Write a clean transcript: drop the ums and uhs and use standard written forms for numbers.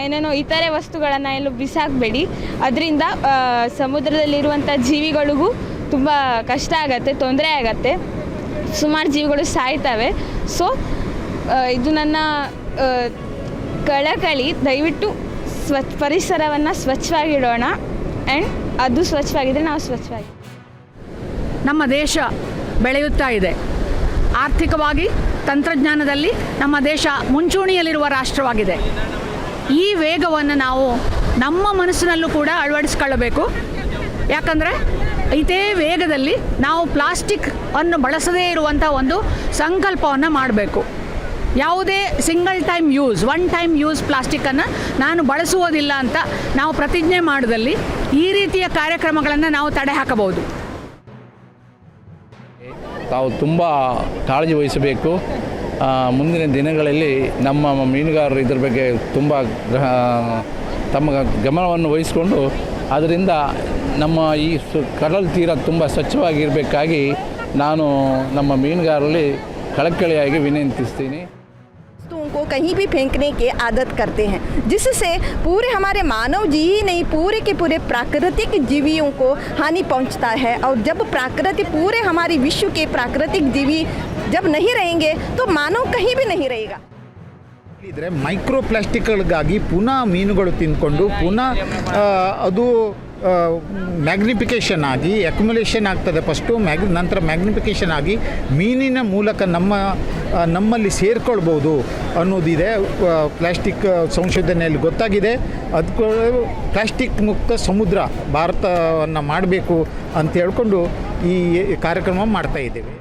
ಏನೇನೋ ಇತರೆ ವಸ್ತುಗಳನ್ನು ಎಲ್ಲೂ ಬಿಸಾಕಬೇಡಿ. ಅದರಿಂದ ಸಮುದ್ರದಲ್ಲಿರುವಂಥ ಜೀವಿಗಳಿಗೂ ತುಂಬ ಕಷ್ಟ ಆಗತ್ತೆ, ತೊಂದರೆ ಆಗತ್ತೆ, ಸುಮಾರು ಜೀವಿಗಳು ಸಾಯ್ತವೆ. ಸೊ ಇದು ನನ್ನ ಕಳಕಳಿ. ದಯವಿಟ್ಟು ಪರಿಸರವನ್ನು ಸ್ವಚ್ಛವಾಗಿಡೋಣ. ಆ್ಯಂಡ್ ಅದು ಸ್ವಚ್ಛವಾಗಿದ್ದರೆ ನಾವು ಸ್ವಚ್ಛವಾಗಿ. ನಮ್ಮ ದೇಶ ಬೆಳೆಯುತ್ತಾ ಇದೆ. ಆರ್ಥಿಕವಾಗಿ, ತಂತ್ರಜ್ಞಾನದಲ್ಲಿ ನಮ್ಮ ದೇಶ ಮುಂಚೂಣಿಯಲ್ಲಿರುವ ರಾಷ್ಟ್ರವಾಗಿದೆ. ಈ ವೇಗವನ್ನು ನಾವು ನಮ್ಮ ಮನಸ್ಸಿನಲ್ಲೂ ಕೂಡ ಅಳವಡಿಸ್ಕೊಳ್ಳಬೇಕು. ಯಾಕಂದರೆ ಇದೇ ವೇಗದಲ್ಲಿ ನಾವು ಪ್ಲಾಸ್ಟಿಕ್ ಅನ್ನು ಬಳಸದೇ ಇರುವಂಥ ಒಂದು ಸಂಕಲ್ಪವನ್ನು ಮಾಡಬೇಕು. ಯಾವುದೇ ಒನ್ ಟೈಮ್ ಯೂಸ್ ಪ್ಲಾಸ್ಟಿಕ್ಕನ್ನು ನಾನು ಬಳಸುವುದಿಲ್ಲ ಅಂತ ನಾವು ಪ್ರತಿಜ್ಞೆ ಮಾಡಿದಲ್ಲಿ ಈ ರೀತಿಯ ಕಾರ್ಯಕ್ರಮಗಳನ್ನು ನಾವು ತಡೆ ಹಾಕಬಹುದು. ತಾವು ತುಂಬ ಕಾಳಜಿ ವಹಿಸಬೇಕು. ಮುಂದಿನ ದಿನಗಳಲ್ಲಿ ನಮ್ಮ ಮೀನುಗಾರರು ಇದರ ಬಗ್ಗೆ ತುಂಬ ತಮ್ಮ ಗಮನವನ್ನು ವಹಿಸಿಕೊಂಡು ಅದರಿಂದ ನಮ್ಮ ಈ ಕಡಲ ತೀರ ತುಂಬ ಸ್ವಚ್ಛವಾಗಿರಬೇಕಾಗಿ ನಾನು ನಮ್ಮ ಮೀನುಗಾರರಲ್ಲಿ ಕಳಕಳಿಯಾಗಿ ವಿನಂತಿಸ್ತೀನಿ. को कहीं भी फेंकने की आदत करते हैं, जिससे पूरे हमारे मानव जी ही नहीं पूरे के पूरे प्राकृतिक जीवियों को हानि पहुंचता है. और जब प्राकृतिक पूरे हमारी विश्व के प्राकृतिक जीवी जब नहीं रहेंगे तो मानव कहीं भी नहीं रहेगा. ಇದ್ರೆ ಮೈಕ್ರೋ ಪ್ಲಾಸ್ಟಿಕ್ಗಳಿಗಾಗಿ ಪುನಃ ಮೀನುಗಳು ತಿಂದ್ಕೊಂಡು ಪುನಃ ಅದು ಮ್ಯಾಗ್ನಿಫಿಕೇಷನ್ ಆಗಿ ಅಕ್ಯುಮುಲೇಷನ್ ಆಗ್ತದೆ. ಫಸ್ಟು ನಂತರ ಮ್ಯಾಗ್ನಿಫಿಕೇಷನ್ ಆಗಿ ಮೀನಿನ ಮೂಲಕ ನಮ್ಮಲ್ಲಿ ಸೇರ್ಕೊಳ್ಬೋದು ಅನ್ನೋದಿದೆ. ಪ್ಲಾಸ್ಟಿಕ್ ಸಂಶೋಧನೆಯಲ್ಲಿ ಗೊತ್ತಾಗಿದೆ. ಅದಕ್ಕೂ ಪ್ಲಾಸ್ಟಿಕ್ ಮುಕ್ತ ಸಮುದ್ರ ಭಾರತವನ್ನು ಮಾಡಬೇಕು ಅಂತ ಹೇಳ್ಕೊಂಡು ಈ ಕಾರ್ಯಕ್ರಮ ಮಾಡ್ತಾಯಿದ್ದೇವೆ.